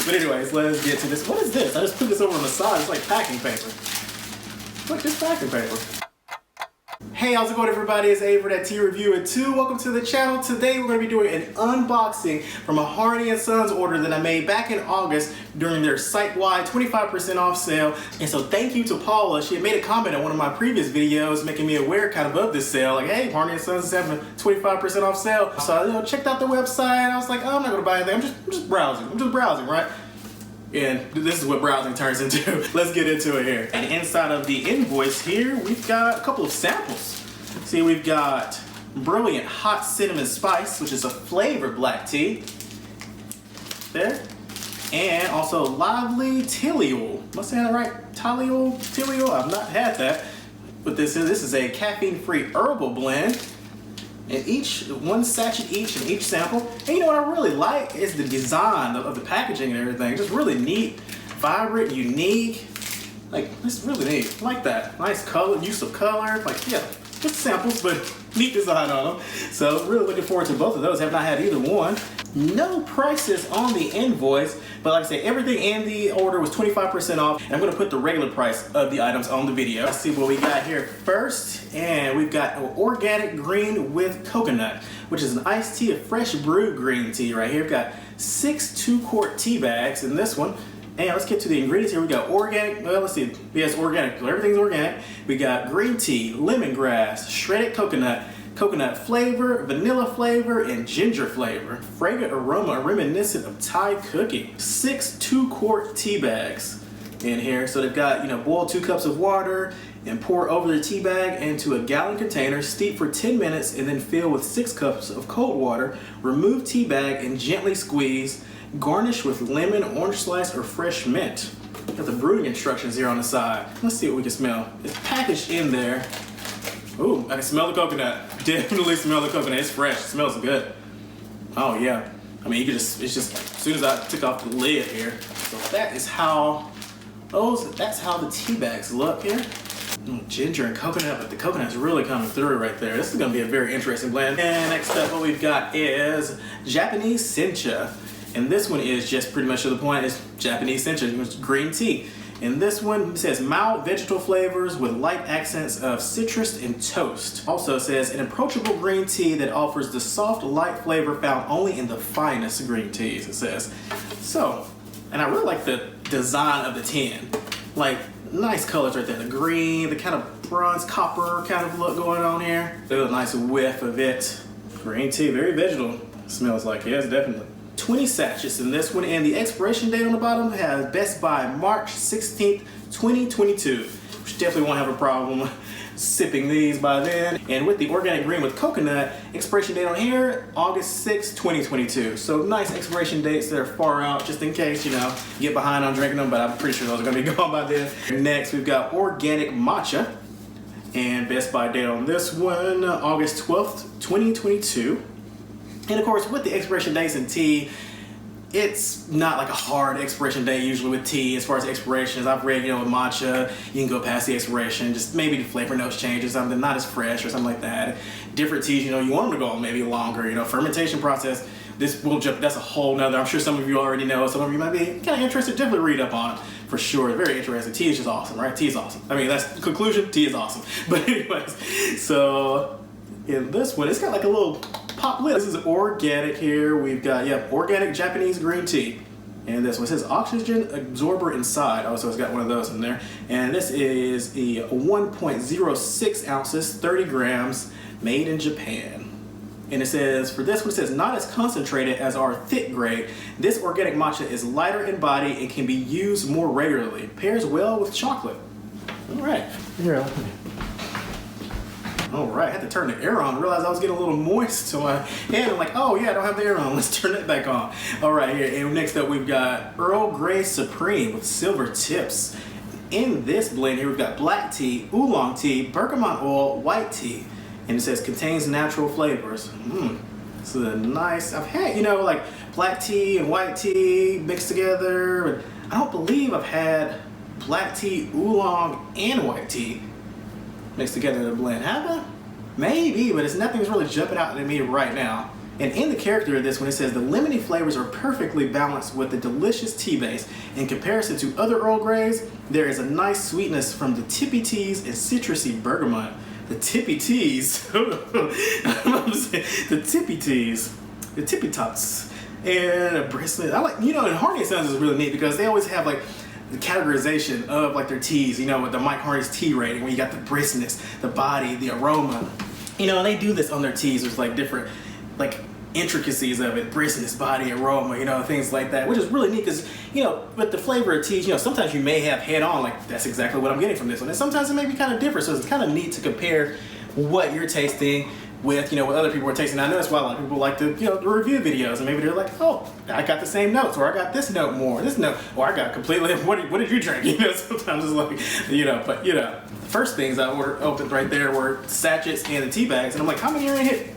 But anyways, let's get to this. What is this? I just put this over on the side. It's like packing paper. Look, just packing paper. Hey, how's it going, everybody? It's Avery at Tea Reviewer 2. Welcome to the channel. Today we're going to be doing an unboxing from a Harney & Sons order that I made back in August during their site-wide 25% off sale. And so thank you to Paula. She had made a comment on one of my previous videos making me aware kind of this sale. Like, hey, Harney & Sons is having a 25% off sale. So I checked out the website. I was like, oh, I'm not going to buy anything. I'm just browsing. I'm just browsing, right? And this is what browsing turns into. Let's get into it here. And inside of the invoice here, we've got a couple of samples. See, we've got Brilliant Hot Cinnamon Spice, which is a flavored black tea. There. And also Lively Tiliol. Am I saying that right? Tiliol? I've not had that. But this is a caffeine-free herbal blend. And one sachet each in each sample. And you know what I really like is the design of the packaging and everything. Just really neat, vibrant, unique. Like, it's really neat. I like that. Nice color, use of color. Like, yeah, just samples, but neat design on them. So really looking forward to both of those. Have not had either one. No prices on the invoice, but like I say, everything in the order was 25% off. And I'm gonna put the regular price of the items on the video. Let's see what we got here first. And we've got organic green with coconut, which is an iced tea, a fresh brewed green tea right here. We've got 6 2-quart tea bags in this one. And let's get to the ingredients here. We got organic, well, let's see, yes, organic, everything's organic. We got green tea, lemongrass, shredded coconut flavor, vanilla flavor, and ginger flavor. Fragrant aroma reminiscent of Thai cooking. 6 2-quart tea bags in here. So they've got, boil 2 cups of water and pour over the tea bag into a gallon container, steep for 10 minutes, and then fill with 6 cups of cold water. Remove tea bag and gently squeeze. Garnish with lemon, orange slice, or fresh mint. Got the brewing instructions here on the side. Let's see what we can smell. It's packaged in there. Ooh, I can smell the coconut. Definitely smell the coconut. It's fresh. It smells good. Oh yeah. I mean, it's just as soon as I took off the lid here. So that's how the tea bags look here. Ginger and coconut, but the coconut's really coming through right there. This is gonna be a very interesting blend. And next up, what we've got is Japanese Sencha. And this one is just pretty much to the point. It's Japanese Sencha, which is green tea. And this one says mild vegetal flavors with light accents of citrus and toast. Also says an approachable green tea that offers the soft, light flavor found only in the finest green teas, it says. So, and I really like the design of the tin. Like, nice colors right there. The green, the kind of bronze copper kind of look going on here. Feel a nice whiff of it. Green tea, very vegetal. Smells like, yes, definitely. 20 sachets in this one, and the expiration date on the bottom has best by March 16th, 2022, which definitely won't have a problem sipping these by then. And with the organic green with coconut, expiration date on here, August 6th, 2022. So nice expiration dates that are far out, just in case, you get behind on drinking them, but I'm pretty sure those are gonna be gone by then. Next, we've got organic matcha, and best by date on this one, August 12th, 2022. And of course, with the expiration dates in tea, it's not like a hard expiration date usually with tea as far as expirations. I've read, with matcha, you can go past the expiration, just maybe the flavor notes change or something, not as fresh or something like that. Different teas, you want them to go maybe longer, fermentation process. This will jump, that's a whole nother, I'm sure some of you already know, some of you might be kind of interested, definitely read up on it for sure. Very interesting. Tea is just awesome, right? Tea is awesome. I mean, that's the conclusion, tea is awesome. But anyways, so in this one, it's got like a little pop lid. This is organic here. We've got, organic Japanese green tea. And this one says oxygen absorber inside. Also, it's got one of those in there. And this is the 1.06 ounces, 30 grams, made in Japan. And it says, for this one, it says not as concentrated as our thick grade. This organic matcha is lighter in body and can be used more regularly. Pairs well with chocolate. All right. Here, all right, I had to turn the air on. Realized I was getting a little moist to my hand. I'm like, oh yeah, I don't have the air on. Let's turn it back on. All right, here. And next up, we've got Earl Grey Supreme with silver tips. In this blend here, we've got black tea, oolong tea, bergamot oil, white tea. And it says contains natural flavors. This is a nice, I've had, like black tea and white tea mixed together. But I don't believe I've had black tea, oolong, and white tea mixed together in a blend. Have I? Maybe, but nothing's really jumping out at me right now. And in the character of this one, it says the lemony flavors are perfectly balanced with the delicious tea base. In comparison to other Earl Greys, there is a nice sweetness from the tippy teas and citrusy bergamot. The tippy teas, the tippy teas, the tippy tots, and a bristlet. I like, you know, and Harney Sons is really neat because they always have like the categorization of like their teas, you know, with the Mike Harney's tea rating, where you got the briskness, the body, the aroma. You know, and they do this on their teas. There's like different like intricacies of it, briskness, body, aroma, you know, things like that, which is really neat because, you know, with the flavor of teas, you know, sometimes you may have head on, like, that's exactly what I'm getting from this one. And sometimes it may be kind of different. So it's kind of neat to compare what you're tasting with, you know, what other people are tasting. I know that's why a lot of people like to, you know, review videos, and maybe they're like, oh, I got the same notes, or I got this note more, this note, or I got completely, what did you drink? You know, sometimes it's like, you know, but, you know, the first things I opened right there were sachets and the tea bags, and I'm like, how many are in here?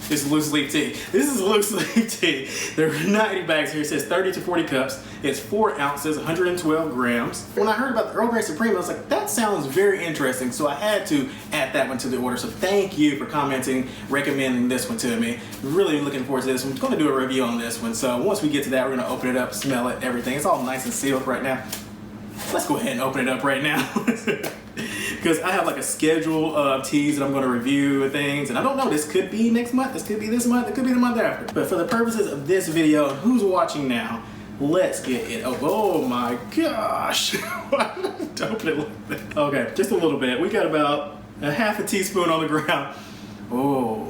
This is loose leaf tea. This is loose leaf tea. There are not any bags here. It says 30 to 40 cups. It's 4 ounces, 112 grams. When I heard about the Earl Grey Supreme, I was like, that sounds very interesting. So I had to add that one to the order. So thank you for commenting, recommending this one to me. Really looking forward to this one. I'm going to do a review on this one. So once we get to that, we're going to open it up, smell it, everything. It's all nice and sealed right now. Let's go ahead and open it up right now. Because I have like a schedule of teas that I'm going to review and things, and I don't know, this could be next month, this could be this month, it could be the month after. But for the purposes of this video, who's watching now, let's get it. Oh my gosh. Why did I open it like that? Okay, just a little bit. We got about a half a teaspoon on the ground. Oh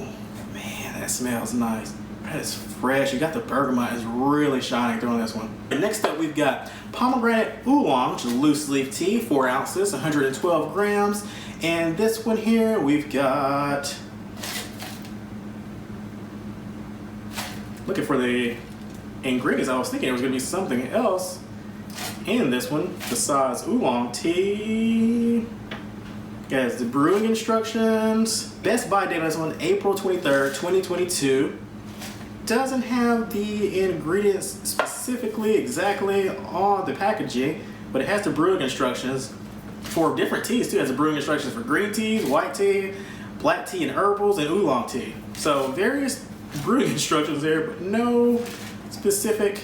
man, that smells nice. That is fresh. You got the bergamot is really shining through on this one. And next up, we've got Pomegranate Oolong, which is loose leaf tea, 4 ounces, 112 grams. And this one here, we've got, looking for the ingredients. I was thinking it was going to be something else in this one besides oolong tea. Guys, the brewing instructions. Best buy date on this one, April 23rd, 2022. Doesn't have the ingredients specifically exactly on the packaging, but it has the brewing instructions for different teas too. It has the brewing instructions for green teas, white tea, black tea and herbals, and oolong tea. So various brewing instructions there, but no specific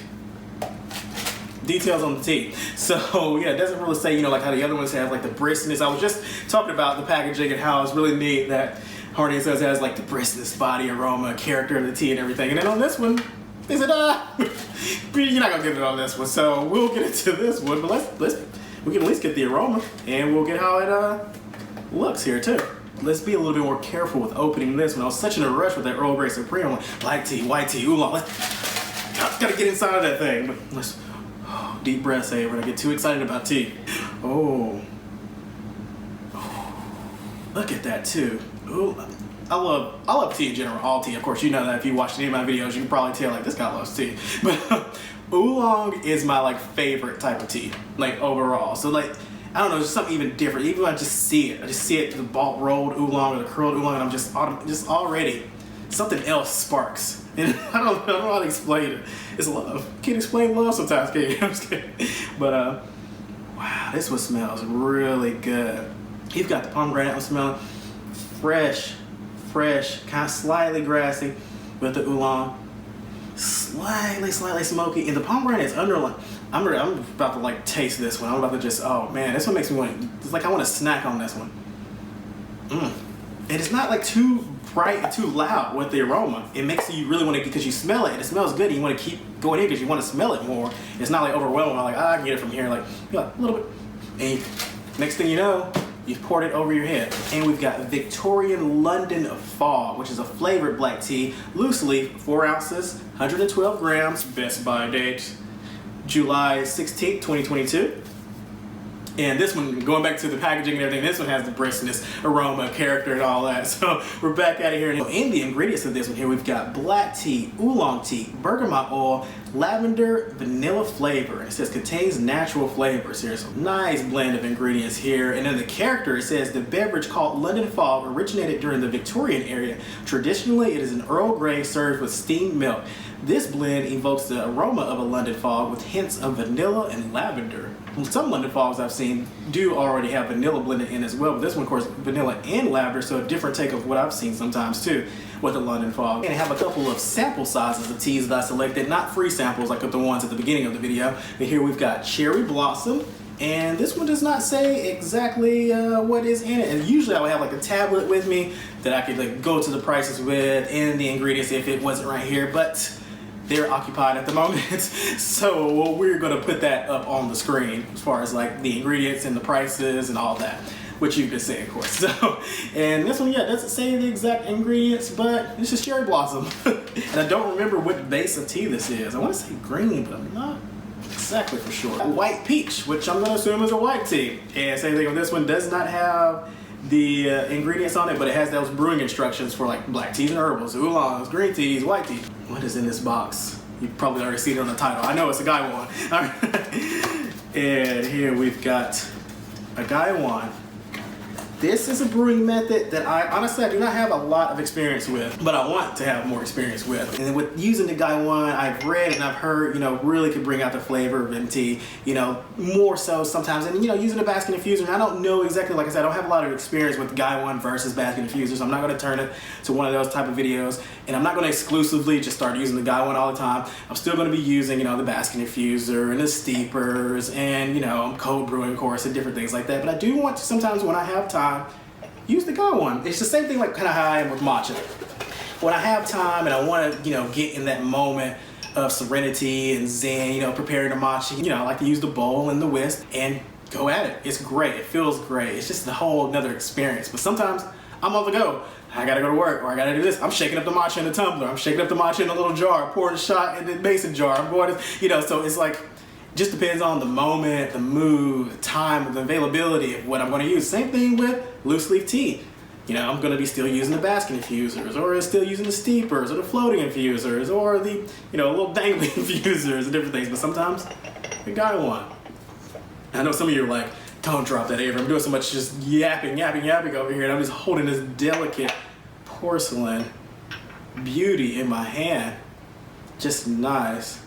details on the tea. So yeah, it doesn't really say, you know, like how the other ones have like the briskness. I was just talking about the packaging and how it's really neat that Harney says it has like the briskness, body, aroma, character of the tea and everything. And then on this one, they said, you're not gonna get it on this one. So we'll get into this one, but we can at least get the aroma, and we'll get how it looks here too. Let's be a little bit more careful with opening this one. I was such in a rush with that Earl Grey Supreme. Like, black tea, white tea, oolong. Gotta get inside of that thing. But let's, deep breaths, hey, we're gonna get too excited about tea. Oh, look at that too. Ooh, I love tea in general, all tea. Of course, you know that if you watched any of my videos, you can probably tell like this guy loves tea. But oolong is my like favorite type of tea, like overall. So like, I don't know, just something even different. Even when I just see it, the ball rolled oolong or the curled oolong, and I'm just already something else sparks. And I don't know how to explain it. It's love. Can't explain love sometimes, can you? I'm just kidding. But wow, this one smells really good. You've got the pomegranate. I'm smelling fresh, kind of slightly grassy with the oolong, slightly smoky, and the pomegranate is underlying. I'm about to like taste this one. I'm about to just, oh man, this one makes me want, it's like I want to snack on this one. And it's not like too bright and too loud with the aroma. It makes you really want to, because you smell it and it smells good, and you want to keep going in because you want to smell it more. It's not like overwhelming, like, I can get it from here, like, you know, a little bit. And next thing you know, you've poured it over your head. And we've got Victorian London Fog, which is a flavored black tea, loose leaf, 4 ounces, 112 grams. Best buy date, July 16th, 2022. And this one, going back to the packaging and everything, this one has the briskness, aroma, character, and all that. So we're back out of here. In the ingredients of this one here, we've got black tea, oolong tea, bergamot oil, lavender, vanilla flavor. And it says contains natural flavors here. So nice blend of ingredients here. And then the character, it says the beverage called London Fog originated during the Victorian era. Traditionally, it is an Earl Grey served with steamed milk. This blend evokes the aroma of a London Fog with hints of vanilla and lavender. Some London Fogs I've seen do already have vanilla blended in as well, but this one, of course, vanilla and lavender, so a different take of what I've seen sometimes too. with the London Fog. And I have a couple of sample sizes of teas that I selected, not free samples like the ones at the beginning of the video, but here we've got Cherry Blossom, and this one does not say exactly what is in it. And usually I would have like a tablet with me that I could like go to the prices with and the ingredients if it wasn't right here, but they're occupied at the moment. So we're gonna put that up on the screen as far as like the ingredients and the prices and all that, which you can see, of course. So, and this one, yeah, doesn't say the exact ingredients, but it's just cherry blossom. And I don't remember what base of tea this is. I want to say green, but I'm not exactly for sure. White peach, which I'm gonna assume is a white tea. And same thing with this one, does not have the ingredients on it, but it has those brewing instructions for like black teas and herbals, oolongs, green teas, white tea. What is in this box? You've probably already seen it on the title. I know it's a Gaiwan. And here we've got a Gaiwan. This is a brewing method that I do not have a lot of experience with, but I want to have more experience with. And with using the Gaiwan, I've read and I've heard, you know, really could bring out the flavor of MT, you know, more so sometimes. And, you know, using a basket infuser, and I don't know exactly, like I said, I don't have a lot of experience with Gaiwan versus basket infusers. So I'm not going to turn it to one of those type of videos. And I'm not going to exclusively just start using the Gaiwan all the time. I'm still going to be using, you know, the basket infuser and the steepers and, you know, cold brewing, of course, and different things like that. But I do want to sometimes when I have time, use the Gaiwan. It's the same thing like kind of how I am with matcha. When I have time and I want to, you know, get in that moment of serenity and zen, you know, preparing the matcha, you know, I like to use the bowl and the whisk and go at it. It's great. It feels great. It's just a whole another experience. But sometimes I'm on the go. I gotta go to work, or I gotta do this. I'm shaking up the matcha in a tumbler. I'm shaking up the matcha in a little jar, pouring a shot in the mason jar. I'm going to, you know, so it's like, just depends on the moment, the mood, the time, the availability of what I'm going to use. Same thing with loose leaf tea. You know, I'm going to be still using the basket infusers, or still using the steepers, or the floating infusers, or the, you know, little dangly infusers and different things. But sometimes the Gaiwan. I know some of you are like, don't drop that, Avery. I'm doing so much just yapping over here, and I'm just holding this delicate porcelain beauty in my hand. Just nice.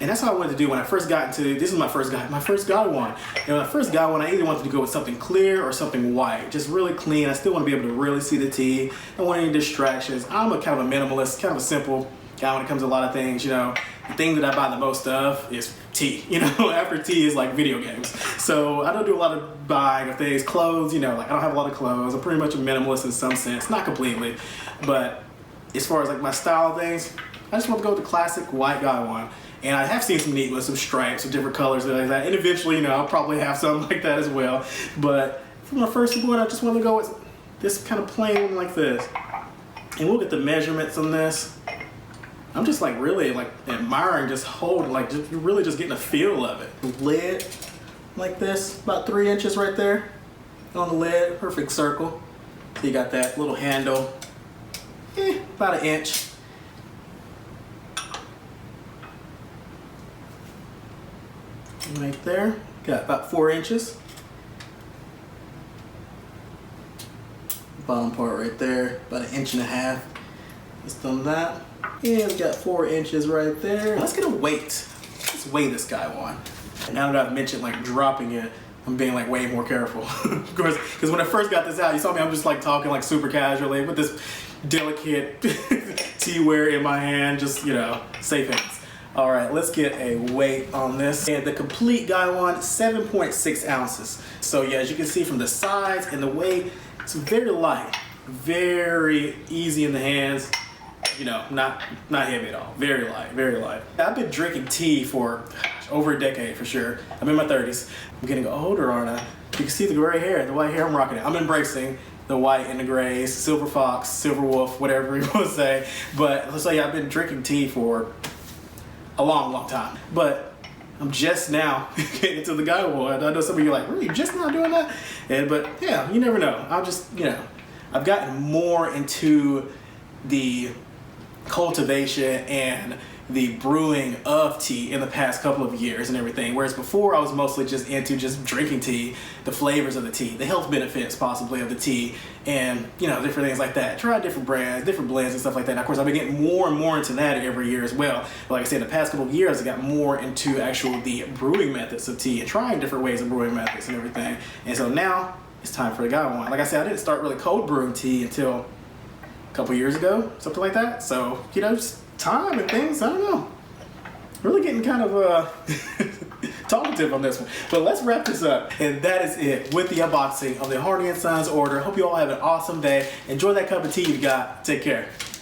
And that's how I wanted to do when I first got into, this is my first Gaiwan. And when I first got one, I either wanted to go with something clear or something white. Just really clean. I still want to be able to really see the tea. I don't want any distractions. I'm a kind of a minimalist, kind of a simple guy when it comes to a lot of things, you know. The thing that I buy the most of is tea, you know. After tea is like video games. So I don't do a lot of buying of things. Clothes, you know, like I don't have a lot of clothes. I'm pretty much a minimalist in some sense. Not completely. But as far as like my style things, I just want to go with the classic white Gaiwan. And I have seen some neat ones, some stripes, some different colors and like that. And eventually, you know, I'll probably have something like that as well. But for my first one, I just want to go with this kind of plain one like this. And we'll get the measurements on this. I'm just like really like admiring, just holding, like just really just getting a feel of it. Lid like this, about 3 inches right there on the lid, perfect circle. So you got that little handle, about 1 inch. Right there, got about 4 inches. Bottom part right there, about 1.5 inches. Just on that. And we got 4 inches right there. Let's get a weight. Let's weigh this Gaiwan. Now that I've mentioned like dropping it, I'm being like way more careful. Of course, because when I first got this out, you saw me, I'm just like talking like super casually with this delicate teaware in my hand, just, you know, safe hands. All right, let's get a weight on this. And the complete Gaiwan, 7.6 ounces. So yeah, as you can see from the size and the weight, it's very light, very easy in the hands. You know, not heavy at all. Very light, very light. I've been drinking tea for over a decade for sure. I'm in my 30s. I'm getting older, aren't I? You can see the gray hair, the white hair, I'm rocking it. I'm embracing the white and the grays, silver fox, silver wolf, whatever you want to say. But let's say I've been drinking tea for a long time, but I'm just now getting into the Gaiwan. I know some of you are like, really, just now doing that? But yeah, you never know. I'll just, you know, I've gotten more into the cultivation and the brewing of tea in the past couple of years and everything, whereas before I was mostly just into just drinking tea, the flavors of the tea, the health benefits possibly of the tea, and you know, different things like that. Try different brands, different blends and stuff like that. And of course I've been getting more and more into that every year as well. But like I said, the past couple of years I got more into the brewing methods of tea and trying different ways of brewing methods and everything. And so now it's time for the Gaiwan. Like I said, I didn't start really cold brewing tea until a couple years ago, something like that. So, you know, just time and things, I don't know. Really getting kind of talkative on this one. But let's wrap this up. And that is it with the unboxing of the Harney & Sons order. Hope you all have an awesome day. Enjoy that cup of tea you got. Take care.